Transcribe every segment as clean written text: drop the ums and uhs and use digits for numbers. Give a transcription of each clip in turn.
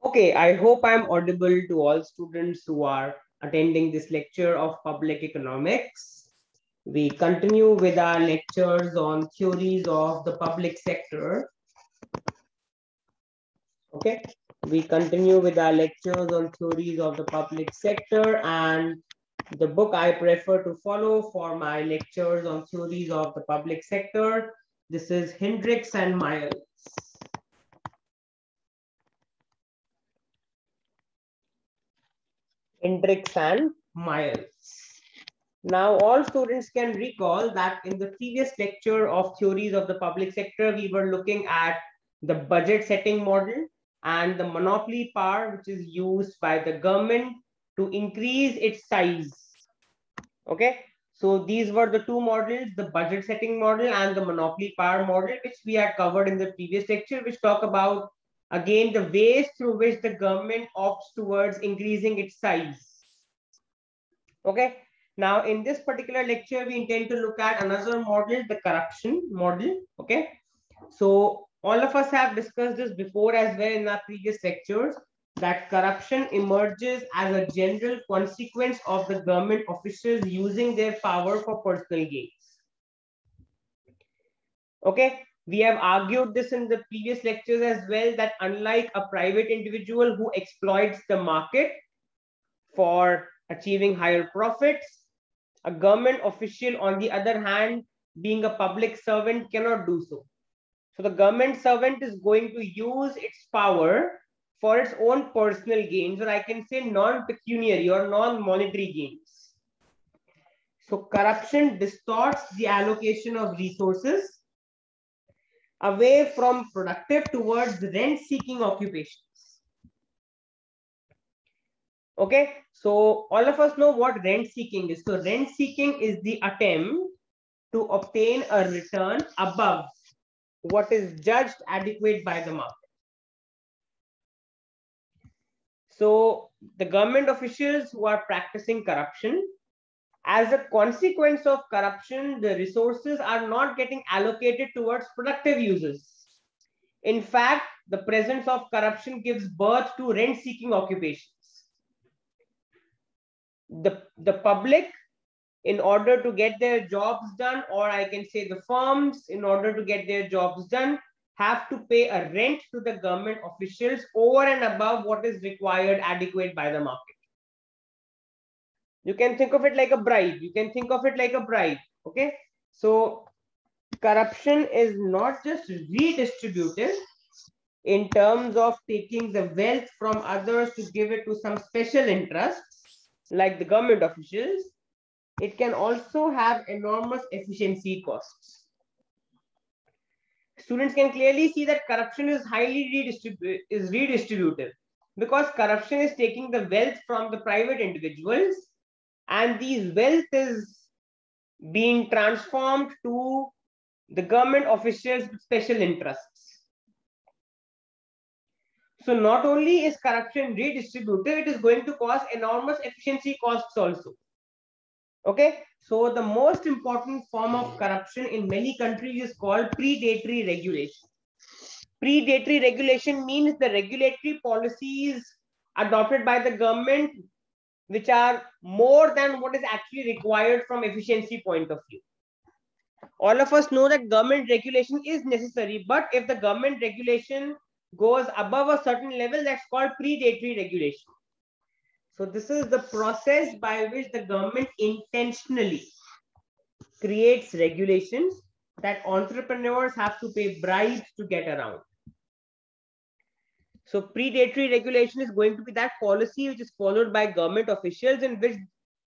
Okay, I hope I'm audible to all students who are attending this lecture of public economics. We continue with our lectures on theories of the public sector. Okay, we continue with our lectures on theories of the public sector, and the book I prefer to follow for my lectures on theories of the public sector. This is Hendricks and Miles. Hendricks and Miles. Now, all students can recall that in the previous lecture of theories of the public sector, we were looking at the budget setting model and the monopoly power which is used by the government to increase its size. Okay, so these were the two models, the budget setting model and the monopoly power model, which we had covered in the previous lecture, which talk about again the ways through which the government opts towards increasing its size. Okay, now in this particular lecture, we intend to look at another model, the corruption model. Okay, so all of us have discussed this before as well in our previous lectures, that corruption emerges as a general consequence of the government officials using their power for personal gains. Okay, we have argued this in the previous lectures as well, that unlike a private individual who exploits the market for achieving higher profits, a government official, on the other hand, being a public servant, cannot do so. So the government servant is going to use its power for its own personal gains, or I can say non-pecuniary or non-monetary gains. So corruption distorts the allocation of resources away from productive towards rent-seeking occupations. Okay, so all of us know what rent-seeking is. So rent-seeking is the attempt to obtain a return above what is judged adequate by the market. So the government officials who are practicing corruption, as a consequence of corruption, the resources are not getting allocated towards productive uses. In fact, the presence of corruption gives birth to rent-seeking occupations. The public, in order to get their jobs done, or I can say the firms, in order to get their jobs done, have to pay a rent to the government officials over and above what is required adequate by the market. You can think of it like a bribe. You can think of it like a bribe. Okay. So corruption is not just redistributive in terms of taking the wealth from others to give it to some special interests like the government officials. It can also have enormous efficiency costs. Students can clearly see that corruption is highly redistributive, because corruption is taking the wealth from the private individuals, and these wealth is being transformed to the government officials with special interests. So not only is corruption redistributive, it is going to cause enormous efficiency costs also. Okay, so the most important form of corruption in many countries is called predatory regulation. Predatory regulation means the regulatory policies adopted by the government which are more than what is actually required from efficiency point of view. All of us know that government regulation is necessary, but if the government regulation goes above a certain level, that's called predatory regulation. So this is the process by which the government intentionally creates regulations that entrepreneurs have to pay bribes to get around. So predatory regulation is going to be that policy which is followed by government officials in which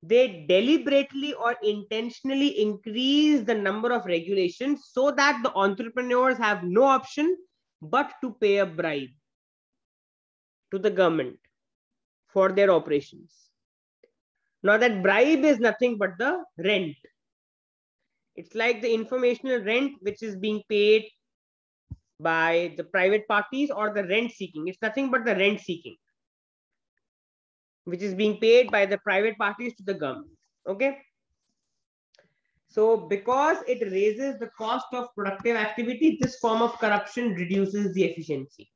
they deliberately or intentionally increase the number of regulations so that the entrepreneurs have no option but to pay a bribe to the government for their operations. Now that bribe is nothing but the rent. It's like the informational rent which is being paid by the private parties, or the rent seeking. It's nothing but the rent seeking which is being paid by the private parties to the government. Okay. So because it raises the cost of productive activity, this form of corruption reduces the efficiency.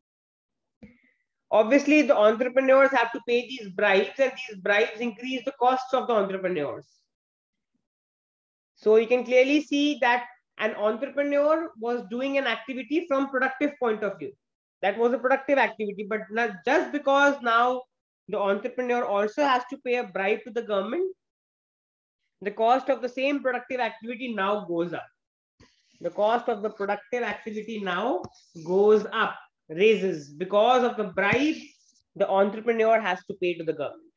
Obviously, the entrepreneurs have to pay these bribes, and these bribes increase the costs of the entrepreneurs. So you can clearly see that an entrepreneur was doing an activity from productive point of view. That was a productive activity, but not just because now the entrepreneur also has to pay a bribe to the government, the cost of the same productive activity now goes up. The cost of the productive activity now goes up, raises, because of the bribe the entrepreneur has to pay to the government,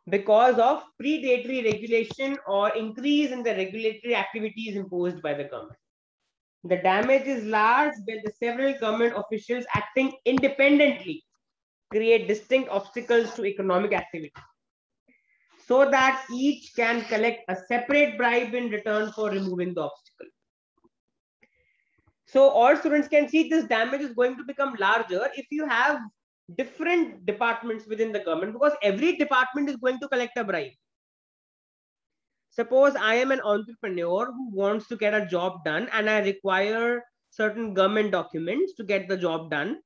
because of predatory regulation or increase in the regulatory activities imposed by the government. The damage is large when the several government officials acting independently create distinct obstacles to economic activity, so that each can collect a separate bribe in return for removing the obstacle. So all students can see this damage is going to become larger if you have different departments within the government, because every department is going to collect a bribe. Suppose I am an entrepreneur who wants to get a job done and I require certain government documents to get the job done.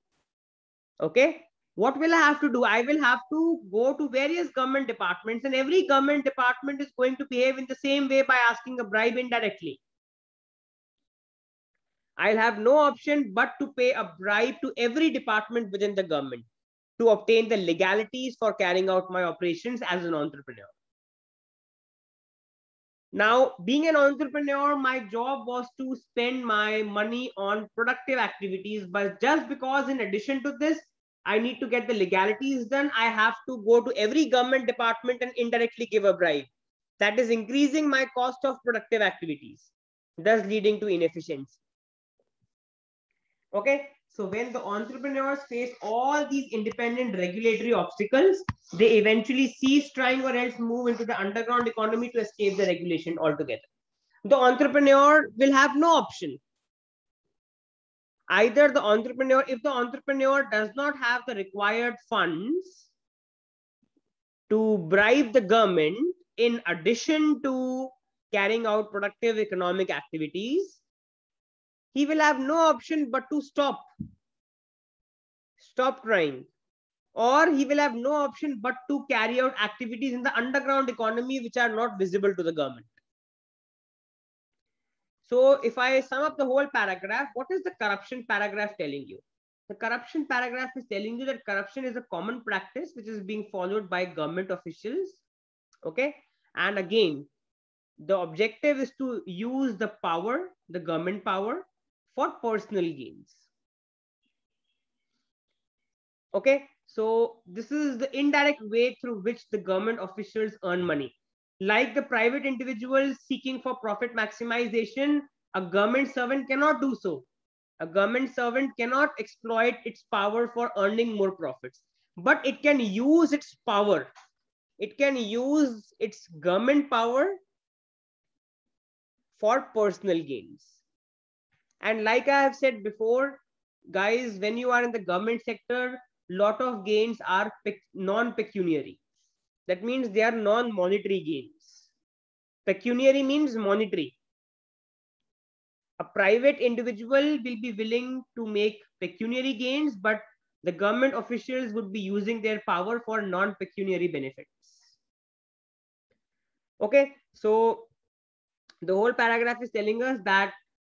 Okay. What will I have to do? I will have to go to various government departments, and every government department is going to behave in the same way by asking a bribe indirectly. I'll have no option but to pay a bribe to every department within the government to obtain the legalities for carrying out my operations as an entrepreneur. Now, being an entrepreneur, my job was to spend my money on productive activities. But just because in addition to this, I need to get the legalities done, I have to go to every government department and indirectly give a bribe. That is increasing my cost of productive activities, thus leading to inefficiency. Okay. So when the entrepreneurs face all these independent regulatory obstacles, they eventually cease trying or else move into the underground economy to escape the regulation altogether. The entrepreneur will have no option. Either the entrepreneur, if the entrepreneur does not have the required funds to bribe the government in addition to carrying out productive economic activities, he will have no option but to stop trying, or he will have no option but to carry out activities in the underground economy which are not visible to the government. So if I sum up the whole paragraph, what is the corruption paragraph telling you? The corruption paragraph is telling you that corruption is a common practice which is being followed by government officials. Okay. And again, the objective is to use the power, the government power, for personal gains. Okay. So this is the indirect way through which the government officials earn money. Like the private individuals seeking for profit maximization, a government servant cannot do so. A government servant cannot exploit its power for earning more profits, but it can use its power. It can use its government power for personal gains. And like I have said before, guys, when you are in the government sector, lot of gains are non-pecuniary. That means they are non-monetary gains. Pecuniary means monetary. A private individual will be willing to make pecuniary gains, but the government officials would be using their power for non-pecuniary benefits. Okay, so the whole paragraph is telling us that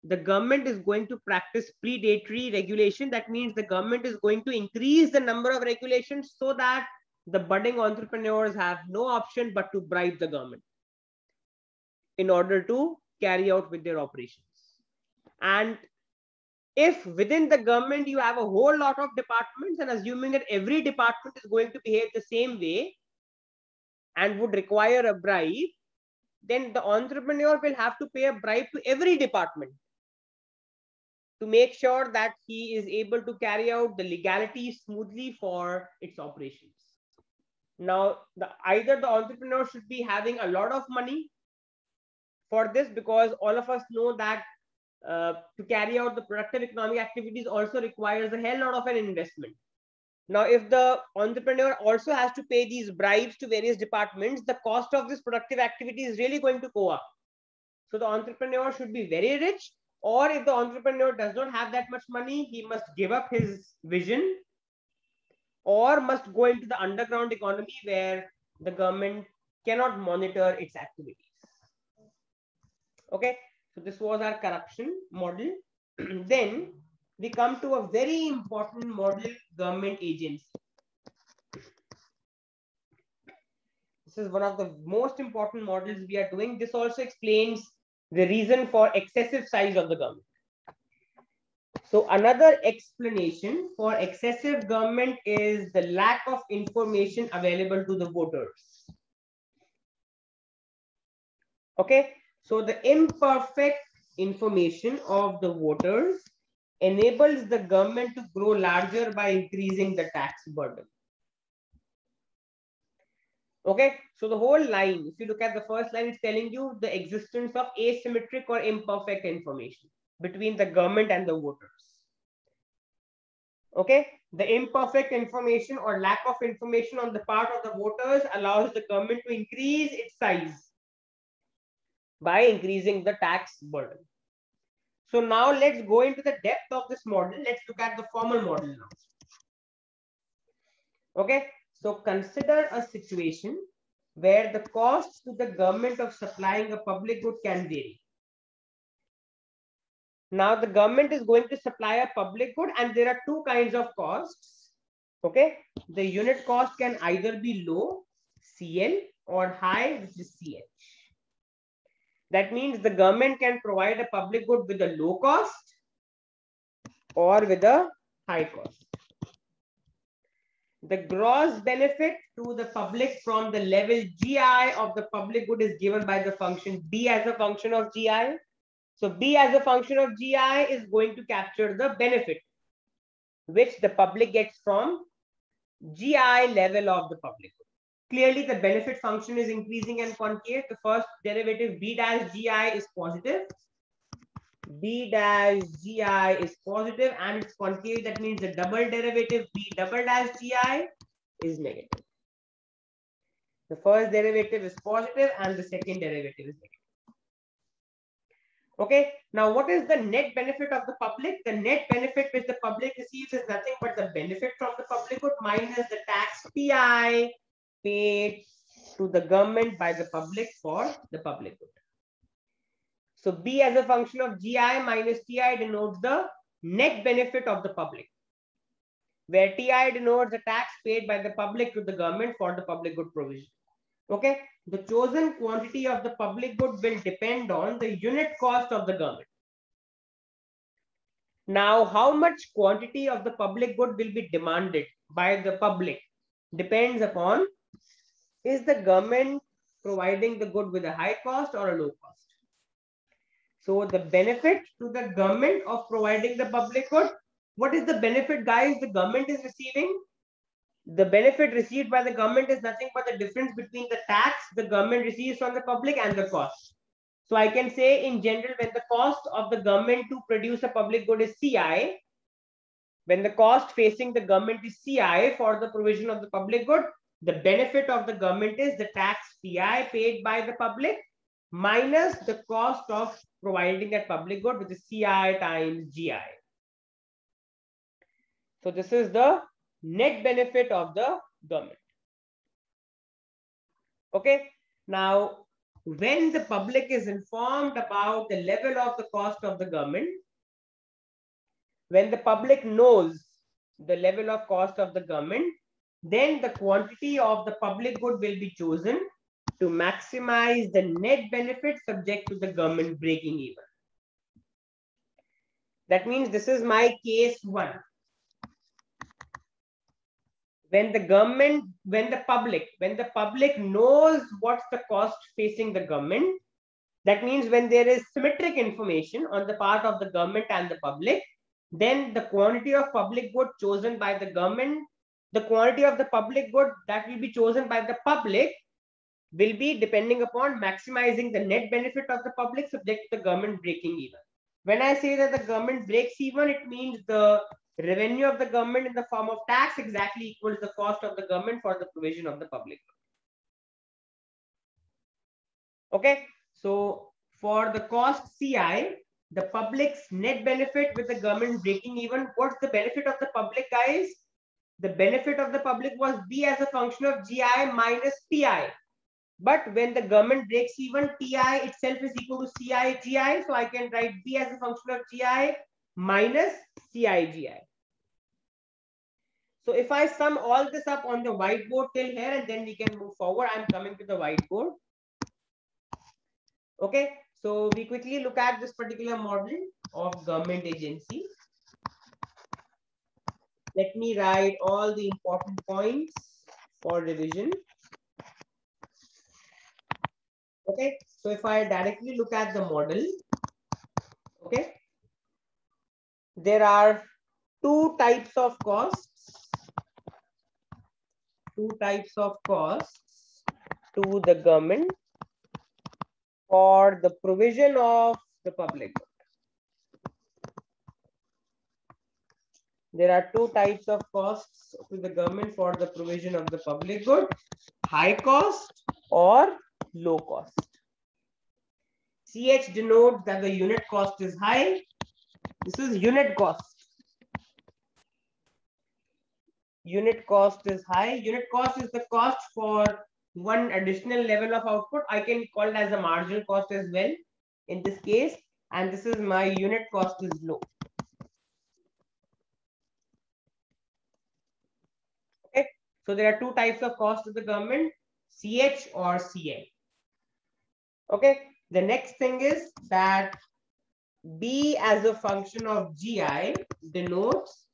the government is going to practice predatory regulation. That means the government is going to increase the number of regulations so that the budding entrepreneurs have no option but to bribe the government in order to carry out with their operations. And if within the government you have a whole lot of departments, and assuming that every department is going to behave the same way and would require a bribe, then the entrepreneur will have to pay a bribe to every department to make sure that he is able to carry out the legality smoothly for its operations. Now, either the entrepreneur should be having a lot of money for this, because all of us know that to carry out the productive economic activities also requires a hell lot of an investment. Now, if the entrepreneur also has to pay these bribes to various departments, the cost of this productive activity is really going to go up. So the entrepreneur should be very rich, or if the entrepreneur does not have that much money, he must give up his vision or must go into the underground economy where the government cannot monitor its activities. Okay, so this was our corruption model. Then we come to a very important model, government agency. This is one of the most important models we are doing. This also explains the reason for excessive size of the government. So another explanation for excessive government is the lack of information available to the voters. Okay, so the imperfect information of the voters enables the government to grow larger by increasing the tax burden. Okay, so the whole line, if you look at the first line, it's telling you the existence of asymmetric or imperfect information between the government and the voters. Okay, the imperfect information or lack of information on the part of the voters allows the government to increase its size by increasing the tax burden. So now let's go into the depth of this model. Let's look at the formal model now. Okay, so consider a situation where the cost to the government of supplying a public good can vary. Now the government is going to supply a public good and there are two kinds of costs. Okay, the unit cost can either be low, CL, or high, which is CH. That means the government can provide a public good with a low cost or with a high cost. The gross benefit to the public from the level GI of the public good is given by the function B as a function of GI. So B as a function of GI is going to capture the benefit which the public gets from GI level of the public good. Clearly, the benefit function is increasing and concave. The first derivative B dash GI is positive. B dash GI is positive and it's concave. That means the double derivative B double dash GI is negative. The first derivative is positive and the second derivative is negative. Okay, now what is the net benefit of the public? The net benefit which the public receives is nothing but the benefit from the public good minus the tax PI paid to the government by the public for the public good. So B as a function of GI minus TI denotes the net benefit of the public, where TI denotes the tax paid by the public to the government for the public good provision. Okay, the chosen quantity of the public good will depend on the unit cost of the government. Now, how much quantity of the public good will be demanded by the public depends upon, is the government providing the good with a high cost or a low cost? So the benefit to the government of providing the public good, what is the benefit, guys, the government is receiving? The benefit received by the government is nothing but the difference between the tax the government receives from the public and the cost. So I can say in general, when the cost of the government to produce a public good is CI, when the cost facing the government is CI for the provision of the public good, the benefit of the government is the tax PI paid by the public minus the cost of providing that public good, which is CI times GI. So this is the net benefit of the government. Okay, now when the public is informed about the level of the cost of the government, when the public knows the level of cost of the government, then the quantity of the public good will be chosen to maximize the net benefit subject to the government breaking even. That means this is my case one. When the public knows what's the cost facing the government, that means when there is symmetric information on the part of the government and the public, then the quantity of public good chosen by the government, the quantity of the public good that will be chosen by the public will be depending upon maximizing the net benefit of the public subject to the government breaking even. When I say that the government breaks even, it means the revenue of the government in the form of tax exactly equals the cost of the government for the provision of the public. Okay, so for the cost CI, the public's net benefit with the government breaking even, what's the benefit of the public, guys? the benefit of the public was B as a function of GI minus TI. But when the government breaks even, TI itself is equal to CI GI. So I can write B as a function of GI minus CI GI. So if I sum all this up on the whiteboard till here, and then we can move forward. I'm coming to the whiteboard. Okay, so we quickly look at this particular model of government agency. Let me write all the important points for revision. Okay, so if I directly look at the model, okay, there are two types of costs. Two types of costs to the government for the provision of the public good. There are two types of costs to the government for the provision of the public good: high cost or low cost. CH denotes that the unit cost is high. This is unit cost. Unit cost is high. Unit cost is the cost for one additional level of output. I can call it as a marginal cost as well in this case. And this is my unit cost is low. Okay. So there are two types of cost to the government: CH or CL. Okay. The next thing is that B as a function of GI denotes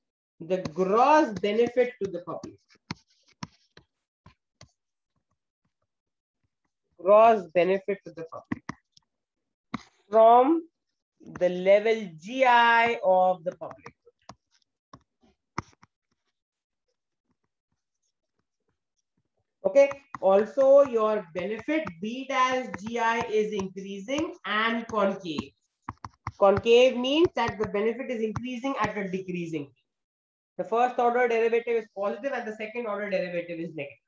the gross benefit to the public. Gross benefit to the public from the level GI of the public. Okay. Also, your benefit B dash GI is increasing and concave. Concave means that the benefit is increasing at a decreasing. The first order derivative is positive and the second order derivative is negative.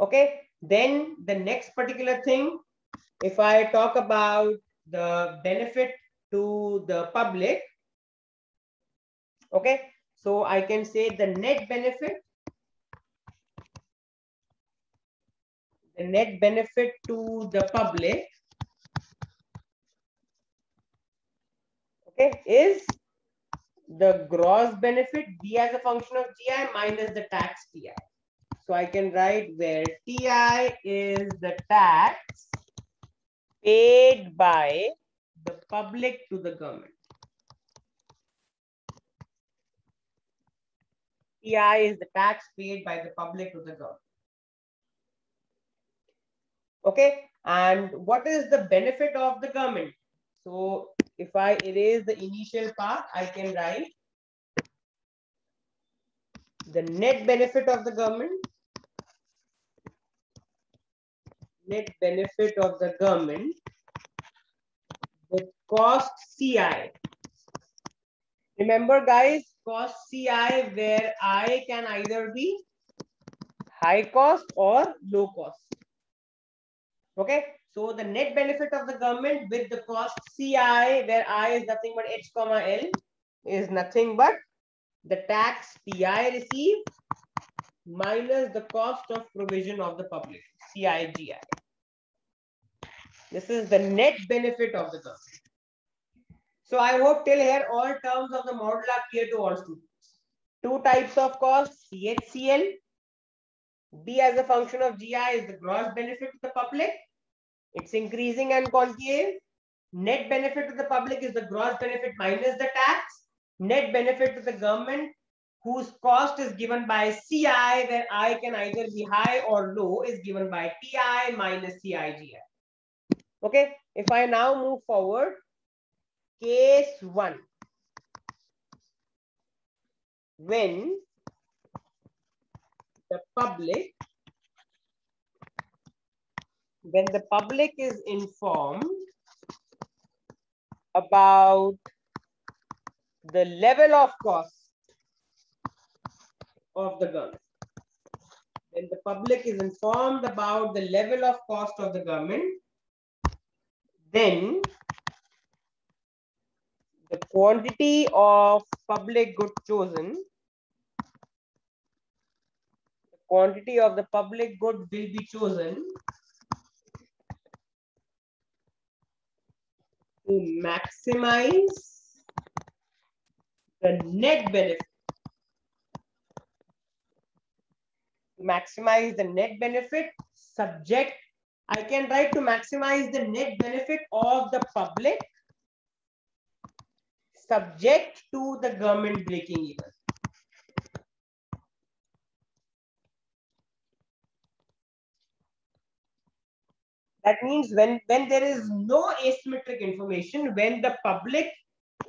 Okay. Then the next particular thing, if I talk about the benefit to the public, okay, so I can say the net benefit to the public, okay, is the gross benefit B as a function of GI minus the tax TI. So I can write where TI is the tax paid by the public to the government. TI is the tax paid by the public to the government. Okay, and what is the benefit of the government? So if I erase the initial part, I can write the net benefit of the government. Net benefit of the government with cost CI. Remember guys, cost CI where I can either be high cost or low cost. Okay, so the net benefit of the government with the cost CI where I is nothing but H comma L is nothing but the tax TI received minus the cost of provision of the public, CIGI. This is the net benefit of the government. So I hope till here all terms of the model are clear to all students. Two types of costs, CHCL. B as a function of GI is the gross benefit to the public. It's increasing and concave. Net benefit to the public is the gross benefit minus the tax. Net benefit to the government, whose cost is given by CI, where I can either be high or low, is given by TI minus CIGI. Okay, if I now move forward, case 1. When the public is informed about the level of cost of the government. When the public is informed about the level of cost of the government, then the quantity of public good chosen quantity of the public good will be chosen to maximize the net benefit. To maximize the net benefit, subject, I can write to maximize the net benefit of the public subject to the government breaking even. That means when there is no asymmetric information, when the public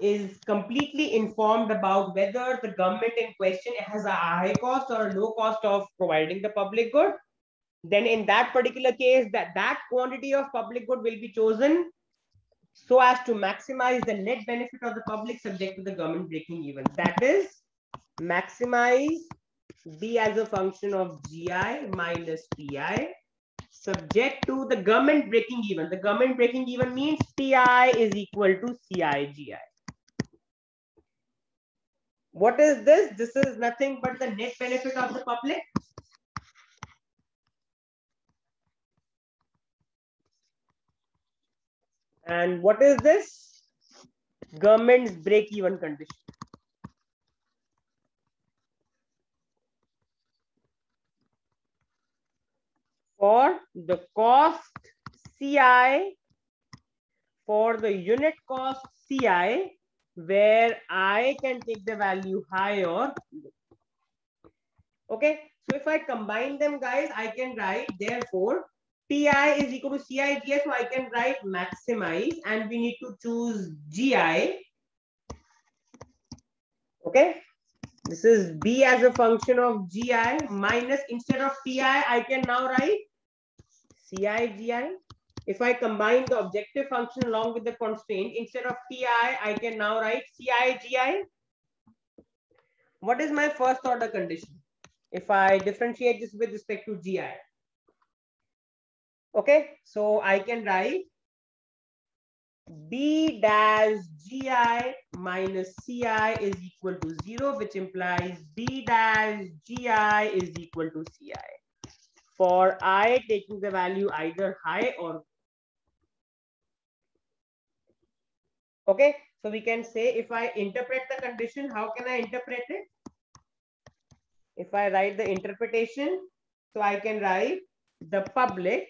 is completely informed about whether the government in question has a high cost or a low cost of providing the public good, then in that particular case, that quantity of public good will be chosen so as to maximize the net benefit of the public subject to the government breaking even. That is, maximize B as a function of GI minus PI subject to the government breaking even. The government breaking even means PI is equal to CI/GI. What is this? This is nothing but the net benefit of the public. And what is this? Government's break-even condition. For the cost CI, for the unit cost CI, where I can take the value high or low. Okay, so if I combine them, guys, I can write, therefore, PI is equal to CI/GI, so I can write maximize, and we need to choose GI. Okay, this is B as a function of GI minus, instead of PI, I can now write CI/GI. If I combine the objective function along with the constraint, instead of PI, I can now write CI/GI. What is my first order condition? If I differentiate this with respect to GI. Okay, so I can write B dash GI minus CI is equal to 0, which implies B dash GI is equal to CI. For I taking the value either high or low. Okay, so we can say, if I interpret the condition, how can I interpret it? If I write the interpretation, so I can write the public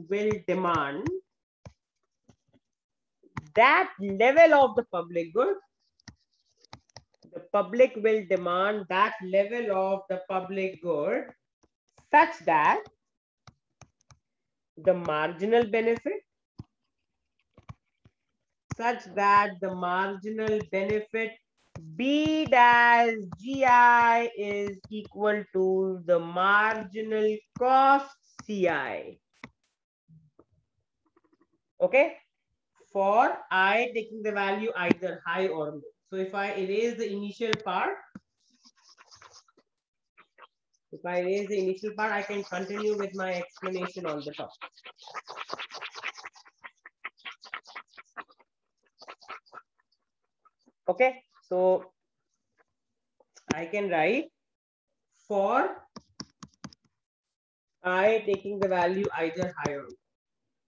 will demand that level of the public good. The public will demand that level of the public good such that the marginal benefit B dash GI is equal to the marginal cost CI. Okay, for I taking the value either high or low. So if I erase the initial part, I can continue with my explanation on the top. Okay, so I can write for I taking the value either high or low.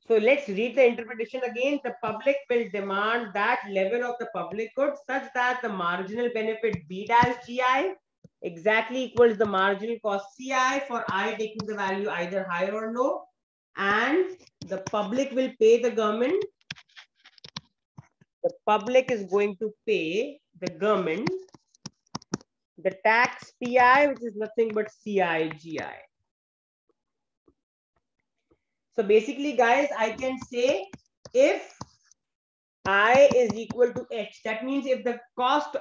So let's read the interpretation again. The public will demand that level of the public good such that the marginal benefit B dash GI exactly equals the marginal cost CI for I taking the value either high or low. And the public will pay the government. The public is going to pay the government the tax PI, which is nothing but CI/GI. So basically, guys, I can say if I is equal to H, that means if the cost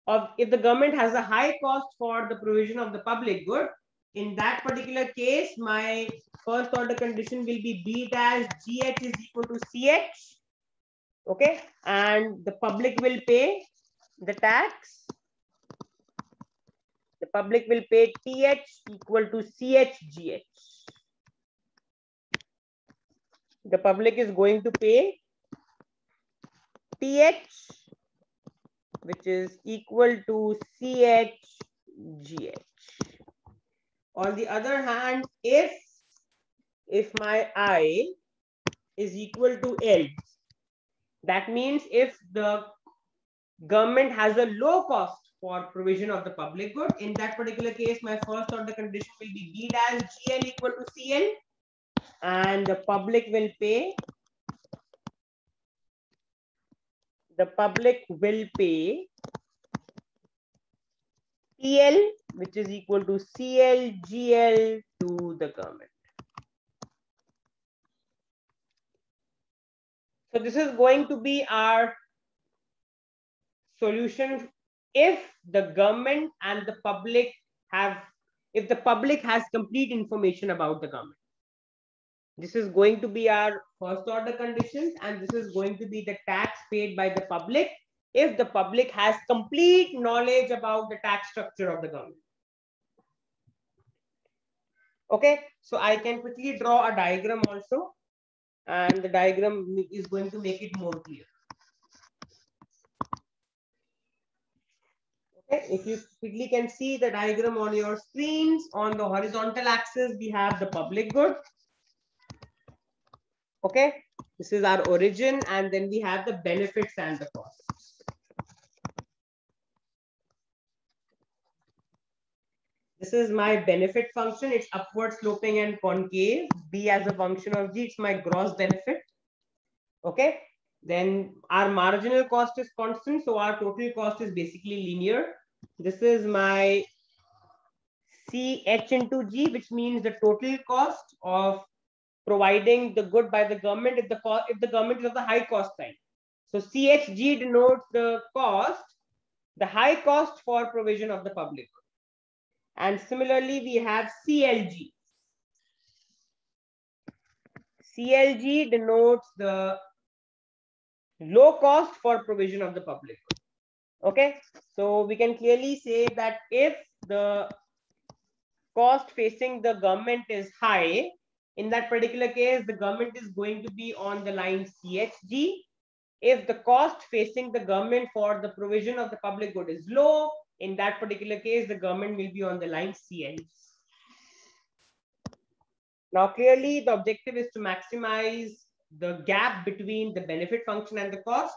of, if the government has a high cost for the provision of the public good, in that particular case, my first order condition will be B dash GH is equal to CH. Okay, and the public will pay the tax. The public will pay TH equal to CH/GH. The public is going to pay TH, which is equal to CH GH. On the other hand, if my I is equal to L, that means if the government has a low cost for provision of the public good, in that particular case, my first order condition will be B dash GL equal to CL, and the public will pay TL, which is equal to CL GL to the government. So this is going to be our solution if the government and the public if the public has complete information about the government. This is going to be our first order conditions, and this is going to be the tax paid by the public if the public has complete knowledge about the tax structure of the government. Okay, so I can quickly draw a diagram also, and the diagram is going to make it more clear. Okay, if you quickly can see the diagram on your screens, on the horizontal axis, we have the public good. Okay, this is our origin, and then we have the benefits and the costs. This is my benefit function. It's upward sloping and concave. B as a function of G, it's my gross benefit. Okay, then our marginal cost is constant, so our total cost is basically linear. This is my CH into G, which means the total cost of providing the good by the government if the government is of the high cost side. So CHG denotes the cost, the high cost for provision of the public good. And similarly, we have CLG. CLG denotes the low cost for provision of the public good. Okay, so we can clearly say that if the cost facing the government is high, in that particular case, the government is going to be on the line CHG. If the cost facing the government for the provision of the public good is low, in that particular case, the government will be on the line CL. Now, clearly, the objective is to maximize the gap between the benefit function and the cost.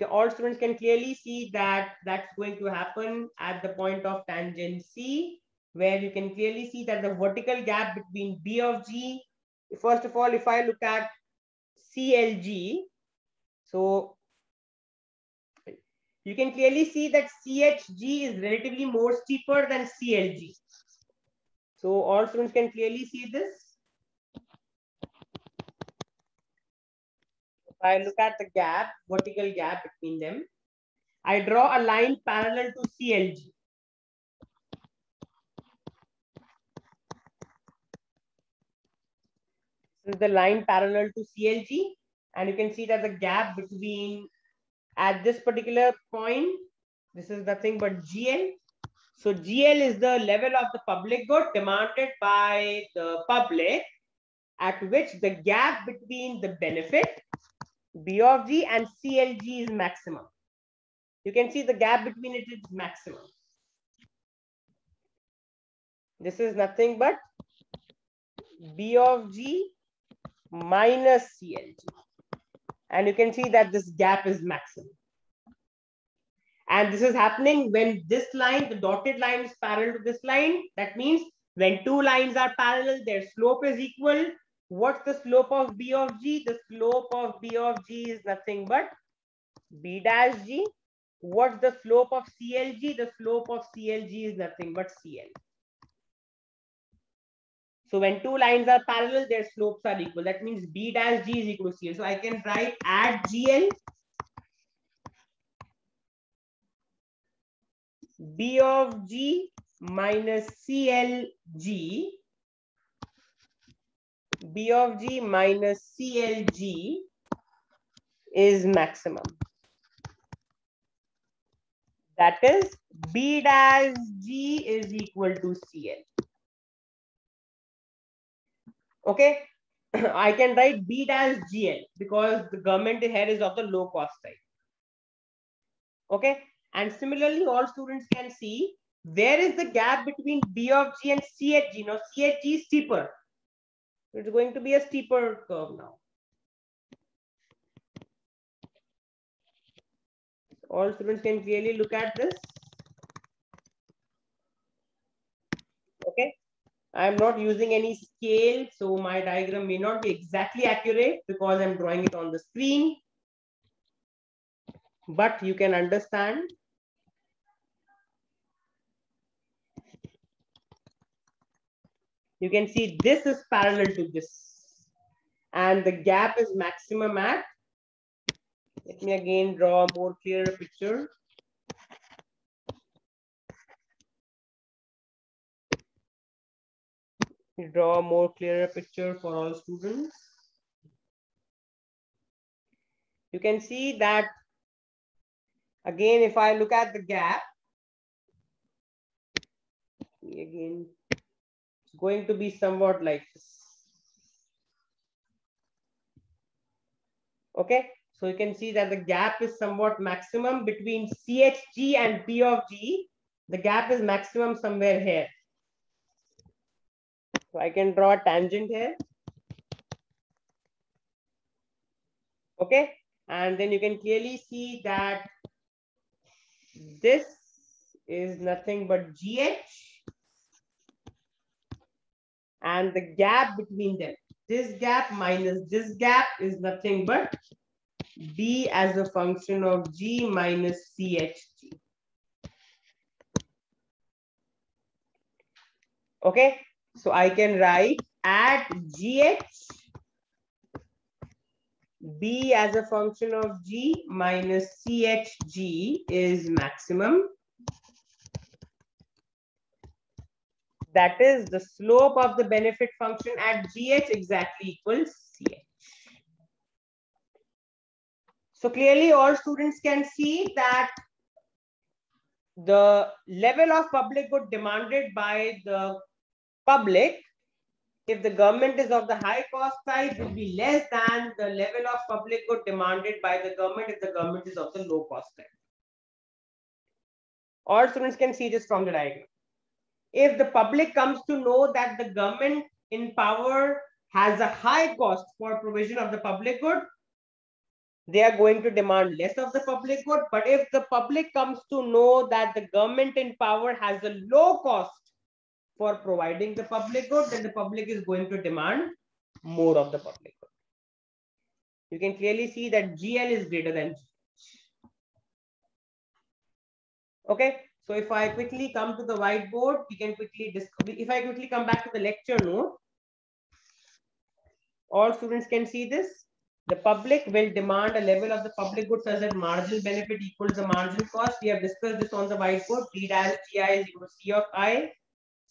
All students can clearly see that that's going to happen at the point of tangent C, where you can clearly see that the vertical gap between B of G, first of all, if I look at CLG, so you can clearly see that CHG is relatively more steeper than CLG. So all students can clearly see this. If I look at the gap, vertical gap between them, I draw a line parallel to CLG. This is the line parallel to CLG, and you can see that the gap between at this particular point, this is nothing but GL. So GL is the level of the public good demanded by the public, at which the gap between the benefit B of G and CLG is maximum. You can see the gap between it is maximum. This is nothing but B of G minus CLG. And you can see that this gap is maximum. And this is happening when this line, the dotted line, is parallel to this line. That means when two lines are parallel, their slope is equal. What's the slope of B of G? The slope of B of G is nothing but B dash G. What's the slope of CLG? The slope of CLG is nothing but CL. So when two lines are parallel, their slopes are equal. That means B dash G is equal to CL. So I can write at GL, B of G minus CLG, B of G minus CLG is maximum. That is B dash G is equal to CL. Okay, I can write B dash GL because the government here is of the low cost side. Okay, and similarly, all students can see where is the gap between B of G and CHG? Now CHG is steeper. It's going to be a steeper curve now. All students can clearly look at this. Okay. I'm not using any scale, so my diagram may not be exactly accurate because I'm drawing it on the screen. But you can understand. You can see this is parallel to this. And the gap is maximum at. Let me again draw a more clearer picture. Draw a more clearer picture for all students. You can see that again, if I look at the gap, again, it's going to be somewhat like this. Okay, so you can see that the gap is somewhat maximum between CHG and P of G. The gap is maximum somewhere here. So I can draw a tangent here. Okay, and then you can clearly see that this is nothing but GH and the gap between them. This gap minus this gap is nothing but B as a function of G minus CHG. Okay, so I can write at GH B as a function of G minus CHG is maximum. That is the slope of the benefit function at GH exactly equals CH. So clearly all students can see that the level of public good demanded by the public, if the government is of the high cost side, will be less than the level of public good demanded by the government if the government is of the low cost side. All students can see this from the diagram. If the public comes to know that the government in power has a high cost for provision of the public good, they are going to demand less of the public good. But if the public comes to know that the government in power has a low cost for providing the public good, then the public is going to demand more of the public good. You can clearly see that GL is greater than G. Okay, so if I quickly come to the whiteboard, we can quickly discuss. If I quickly come back to the lecture note, all students can see this. The public will demand a level of the public good such that marginal benefit equals the marginal cost. We have discussed this on the whiteboard. Read as GI is equal to C of I,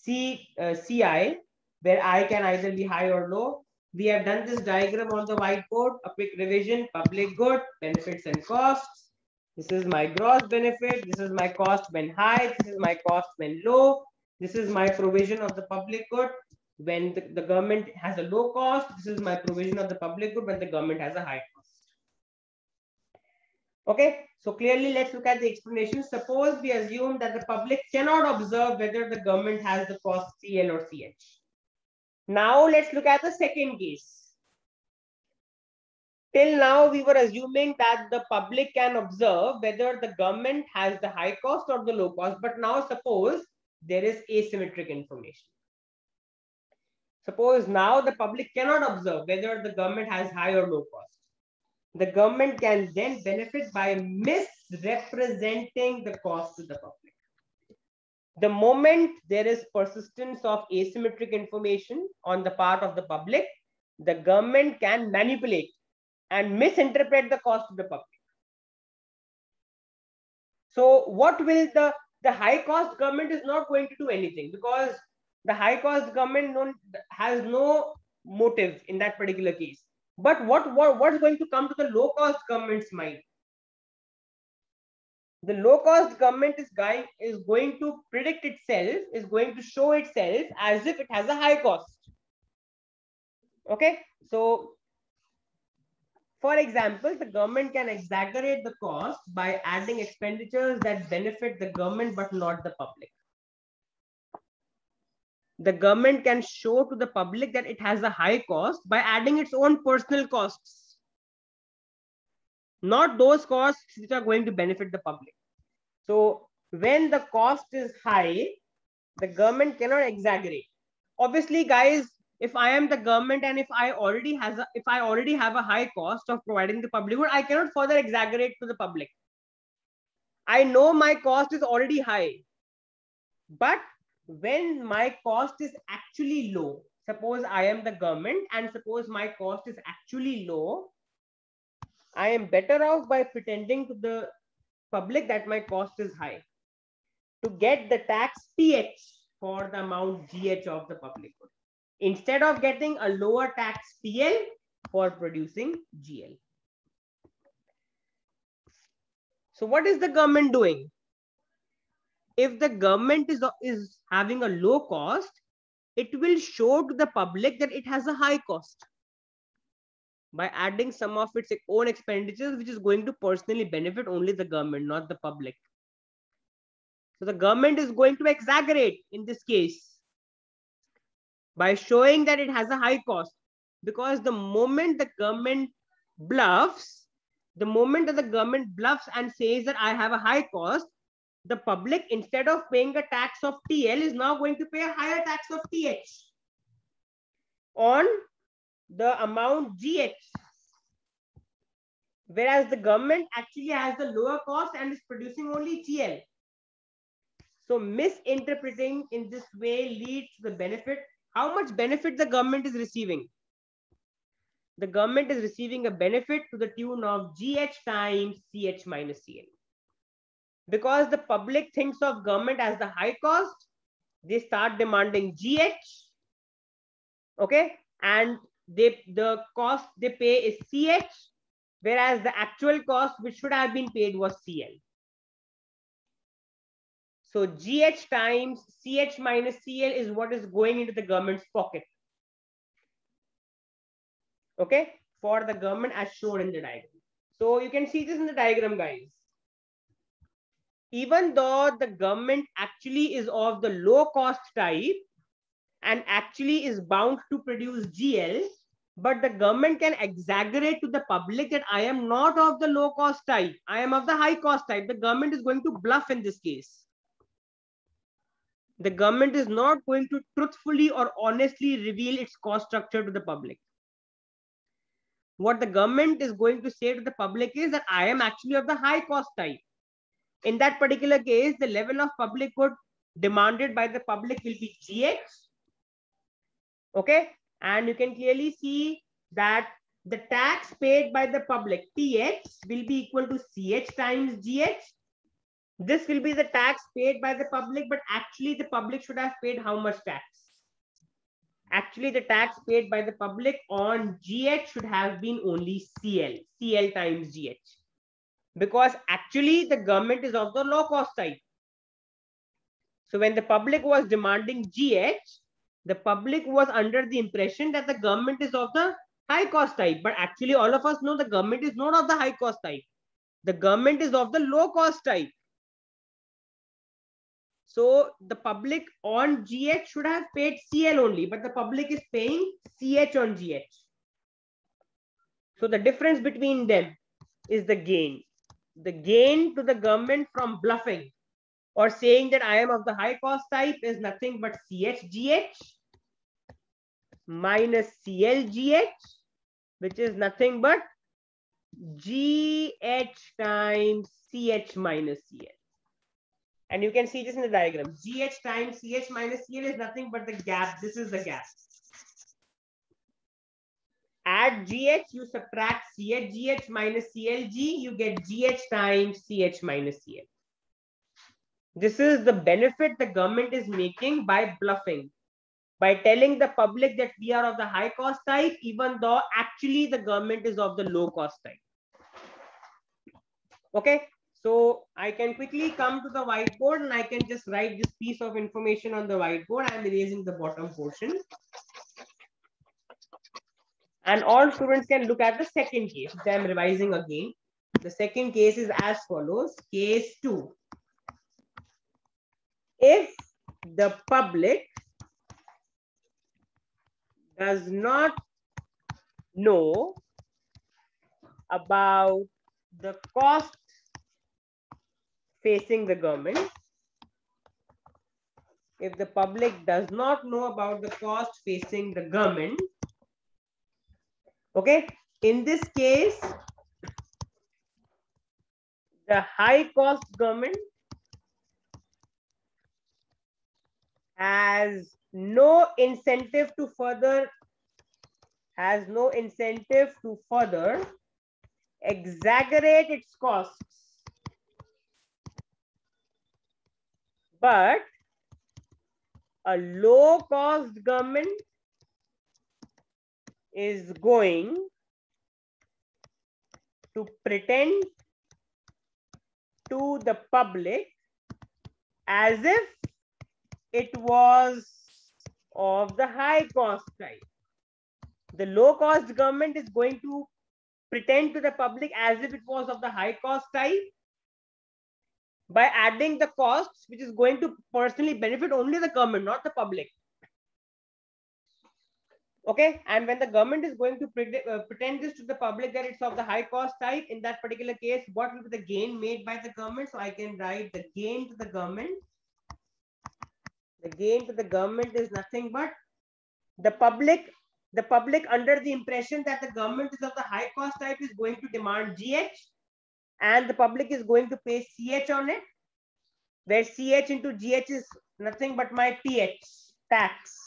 CI, where I can either be high or low. We have done this diagram on the whiteboard. A quick revision: public good, benefits and costs. This is my gross benefit. This is my cost when high. This is my cost when low. This is my provision of the public good when the government has a low cost. This is my provision of the public good when the government has a high cost. Okay, so clearly let's look at the explanation. Suppose we assume that the public cannot observe whether the government has the cost CL or CH. Now let's look at the second case. Till now, we were assuming that the public can observe whether the government has the high cost or the low cost. But now suppose there is asymmetric information. Suppose now the public cannot observe whether the government has high or low cost. The government can then benefit by misrepresenting the cost to the public. The moment there is persistence of asymmetric information on the part of the public, the government can manipulate and misinterpret the cost to the public. So what will the high cost government is not going to do anything, because the high cost government has no motive in that particular case. But what's going to come to the low cost government's mind? The low cost government is going to predict itself, is going to show itself as if it has a high cost. Okay, so for example, the government can exaggerate the cost by adding expenditures that benefit the government but not the public. the government can show to the public that it has a high cost by adding its own personal costs, not those costs which are going to benefit the public. So when the cost is high, the government cannot exaggerate. Obviously, guys, if I am the government and if I already have a high cost of providing the public good, I cannot further exaggerate to the public. I know my cost is already high, but when my cost is actually low, suppose I am the government and suppose my cost is actually low, I am better off by pretending to the public that my cost is high to get the tax PH for the amount GH of the public good, instead of getting a lower tax PL for producing GL. So what is the government doing? If the government is having a low cost, it will show to the public that it has a high cost by adding some of its own expenditures, which is going to personally benefit only the government, not the public. So the government is going to exaggerate in this case by showing that it has a high cost, because the moment the government bluffs, the moment that the government bluffs and says that I have a high cost, the public, instead of paying a tax of TL, is now going to pay a higher tax of TH on the amount GH, whereas the government actually has the lower cost and is producing only GL. So misinterpreting in this way leads to the benefit. How much benefit the government is receiving? The government is receiving a benefit to the tune of GH times CH minus CL. Because the public thinks of government as the high cost, they start demanding GH, okay, and the cost they pay is CH, whereas the actual cost which should have been paid was CL. So GH times CH minus CL is what is going into the government's pocket, okay, for the government as shown in the diagram. So you can see this in the diagram, guys. Even though the government actually is of the low cost type and actually is bound to produce GL, but the government can exaggerate to the public that I am not of the low cost type, I am of the high cost type. The government is going to bluff in this case. The government is not going to truthfully or honestly reveal its cost structure to the public. What the government is going to say to the public is that I am actually of the high cost type. In that particular case, the level of public good demanded by the public will be GH. Okay. And you can clearly see that the tax paid by the public, TH, will be equal to CH times GH. This will be the tax paid by the public, but actually the public should have paid how much tax? Actually, the tax paid by the public on GH should have been only CL times GH. Because actually the government is of the low cost type. So when the public was demanding GH, the public was under the impression that the government is of the high cost type. But actually all of us know the government is not of the high cost type. The government is of the low cost type. So the public on GH should have paid CL only, but the public is paying CH on GH. So the difference between them is the gain. The gain to the government from bluffing or saying that I am of the high cost type is nothing but CHGH minus CLGH, which is nothing but GH times CH minus CL. And you can see this in the diagram. GH times CH minus CL is nothing but the gap. This is the gap. Add GH, you subtract CHGH minus CLG, you get GH times CH minus CL. This is the benefit the government is making by bluffing, by telling the public that we are of the high cost type, even though actually the government is of the low cost type. Okay, so I can quickly come to the whiteboard and I can just write this piece of information on the whiteboard. I'm erasing the bottom portion. And all students can look at the second case, which I'm revising again. The second case is as follows. Case 2. If the public does not know about the cost facing the government, if the public does not know about the cost facing the government, okay, in this case, the high cost government has no incentive to further exaggerate its costs, but a low cost government is going to pretend to the public as if it was of the high cost type. The low cost government is going to pretend to the public as if it was of the high cost type by adding the costs, which is going to personally benefit only the government, not the public. Okay, and when the government is going to pretend this to the public that it's of the high cost type, in that particular case, what will be the gain made by the government? So I can write the gain to the government. The gain to the government is nothing but the public under the impression that the government is of the high cost type is going to demand GH, and the public is going to pay CH on it, where CH into GH is nothing but my PH, tax.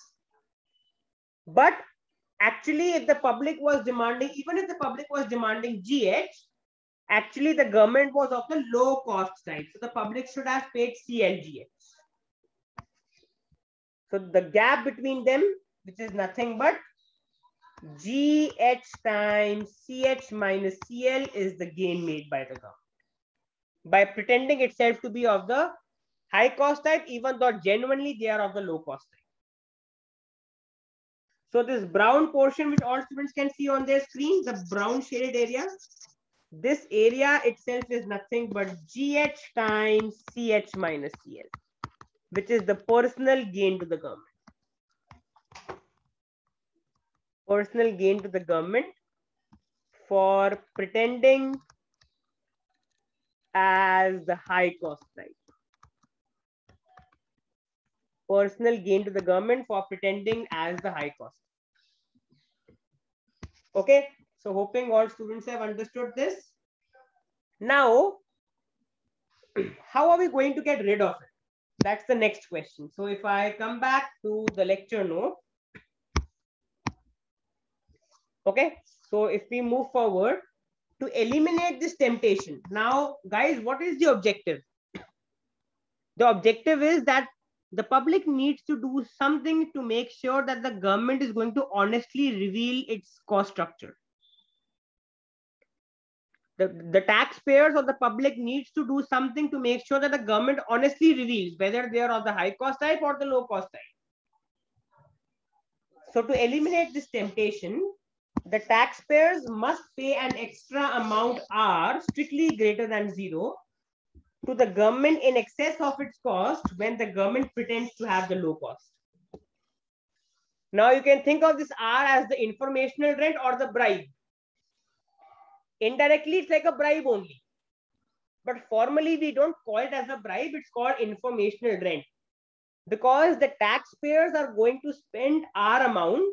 But actually, if the public was demanding, even if the public was demanding GH, actually the government was of the low cost type. So the public should have paid CLGH. So the gap between them, which is nothing but GH times CH minus CL, is the gain made by the government by pretending itself to be of the high cost type, even though genuinely they are of the low cost type. So this brown portion, which all students can see on their screen, the brown shaded area, this area itself is nothing but GH times CH minus CL, which is the personal gain to the government. Personal gain to the government for pretending as the high cost type. Personal gain to the government for pretending as the high cost. Okay, so hoping all students have understood this. Now, how are we going to get rid of it? That's the next question. So if I come back to the lecture note, okay, so if we move forward to eliminate this temptation. Now, guys, what is the objective? The objective is that the public needs to do something to make sure that the government is going to honestly reveal its cost structure. The taxpayers or the public needs to do something to make sure that the government honestly reveals whether they are of the high cost type or the low cost type. So to eliminate this temptation, the taxpayers must pay an extra amount R strictly greater than 0 to the government in excess of its cost when the government pretends to have the low cost. Now you can think of this R as the informational rent or the bribe. Indirectly, it's like a bribe only. But formally, we don't call it as a bribe. It's called informational rent. Because the taxpayers are going to spend R amount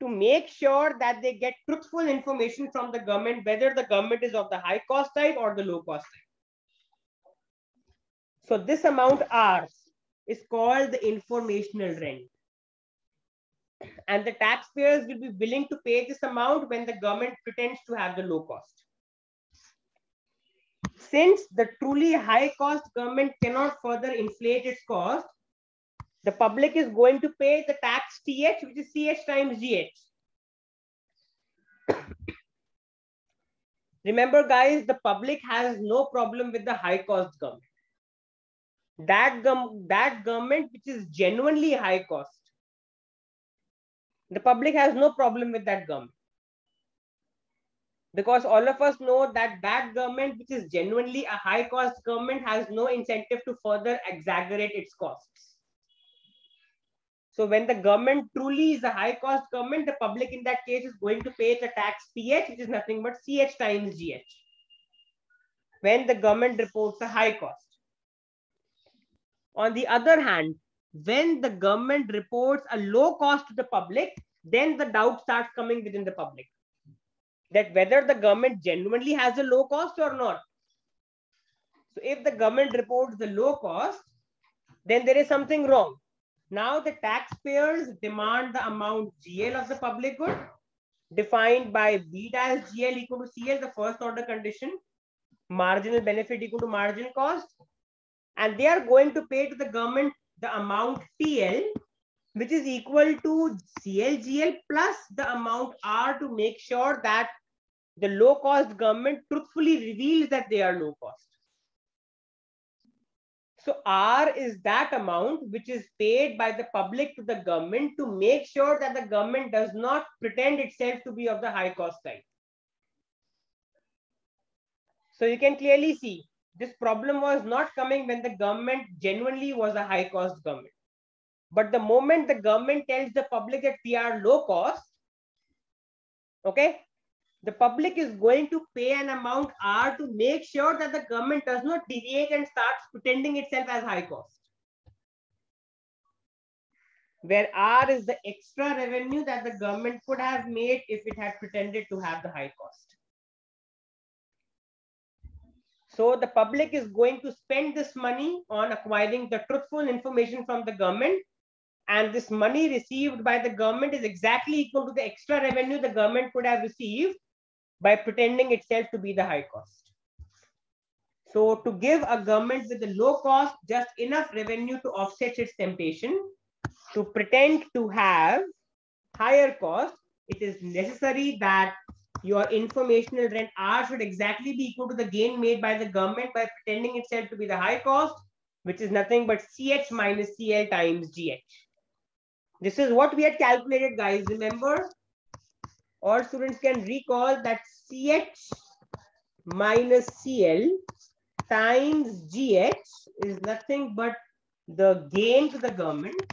to make sure that they get truthful information from the government, whether the government is of the high cost type or the low cost type. So this amount R is called the informational rent. And the taxpayers will be willing to pay this amount when the government pretends to have the low cost. Since the truly high cost government cannot further inflate its cost, the public is going to pay the tax TH, which is CH times GH. Remember, guys, the public has no problem with the high cost government. That government which is genuinely high cost, the public has no problem with that government. Because all of us know that government which is genuinely a high cost government has no incentive to further exaggerate its costs. So when the government truly is a high cost government, the public in that case is going to pay the tax PH, which is nothing but CH times GH, when the government reports a high cost. On the other hand, when the government reports a low cost to the public, then the doubt starts coming within the public that whether the government genuinely has a low cost or not. So if the government reports the low cost, then there is something wrong. Now the taxpayers demand the amount GL of the public good, defined by B dash GL equal to CL, the first order condition, marginal benefit equal to marginal cost, and they are going to pay to the government the amount TL, which is equal to CLGL plus the amount R, to make sure that the low cost government truthfully reveals that they are low cost. So R is that amount which is paid by the public to the government to make sure that the government does not pretend itself to be of the high cost side. So you can clearly see this problem was not coming when the government genuinely was a high cost government. But the moment the government tells the public that we are low cost, okay, the public is going to pay an amount R to make sure that the government does not deviate and starts pretending itself as high cost. Where R is the extra revenue that the government could have made if it had pretended to have the high cost. So the public is going to spend this money on acquiring the truthful information from the government, and this money received by the government is exactly equal to the extra revenue the government could have received by pretending itself to be the high cost. So to give a government with a low cost just enough revenue to offset its temptation to pretend to have higher cost, it is necessary that your informational rent R should exactly be equal to the gain made by the government by pretending itself to be the high cost, which is nothing but CH minus CL times GH. This is what we had calculated, guys. Remember, all students can recall that CH minus CL times GH is nothing but the gain to the government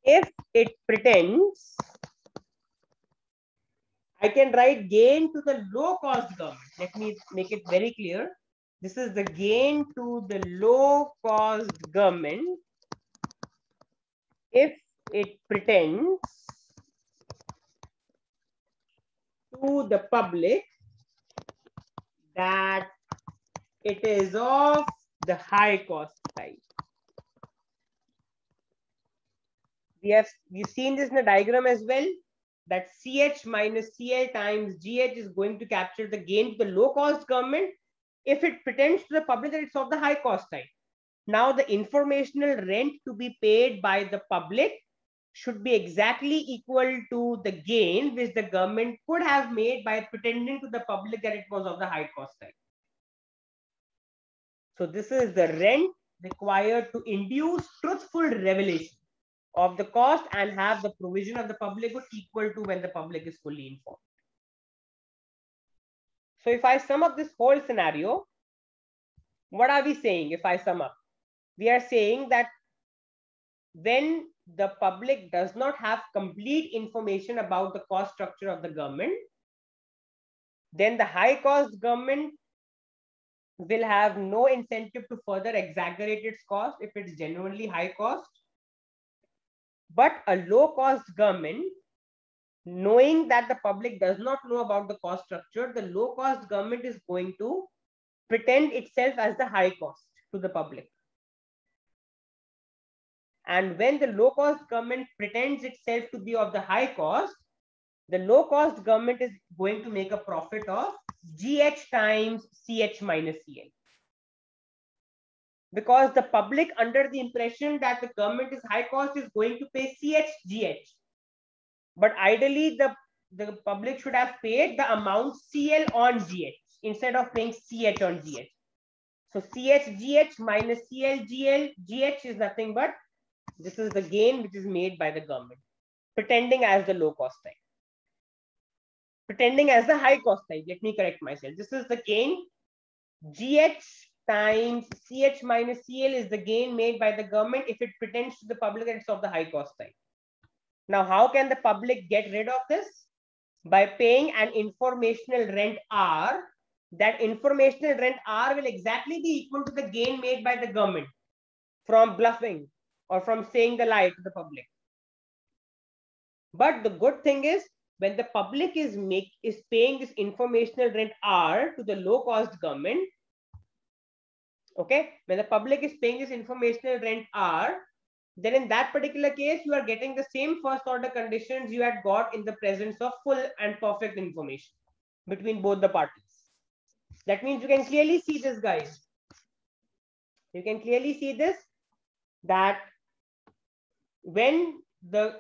if it pretends. I can write gain to the low cost government. Let me make it very clear. This is the gain to the low cost government if it pretends to the public that it is of the high cost side. We've seen this in the diagram as well, that CH minus CL times GH is going to capture the gain to the low cost government if it pretends to the public that it's of the high cost side. Now the informational rent to be paid by the public should be exactly equal to the gain which the government could have made by pretending to the public that it was of the high cost side. So this is the rent required to induce truthful revelation of the cost and have the provision of the public good equal to when the public is fully informed. So if I sum up this whole scenario, what are we saying? If I sum up, we are saying that when the public does not have complete information about the cost structure of the government, then the high cost government will have no incentive to further exaggerate its cost if it's genuinely high cost. But a low cost government, knowing that the public does not know about the cost structure, the low cost government is going to pretend itself as the high cost to the public. And when the low cost government pretends itself to be of the high cost, the low cost government is going to make a profit of GH times CH minus CL. Because the public, under the impression that the government is high cost, is going to pay CH GH. But ideally, the public should have paid the amount CL on GH instead of paying CH on GH. So CH GH minus CL GH is nothing but this is the gain which is made by the government, pretending as the low cost side. Pretending as the high cost side. Let me correct myself. This is the gain GH times CH minus CL is the gain made by the government if it pretends to the public that it's of the high cost type. Now, how can the public get rid of this? By paying an informational rent R. That informational rent R will exactly be equal to the gain made by the government from bluffing or from saying the lie to the public. But the good thing is, when the public is paying this informational rent R to the low cost government, okay, when the public is paying this informational rent R, then in that particular case, you are getting the same first order conditions you had got in the presence of full and perfect information between both the parties. That means you can clearly see this, guys. You can clearly see this, that when the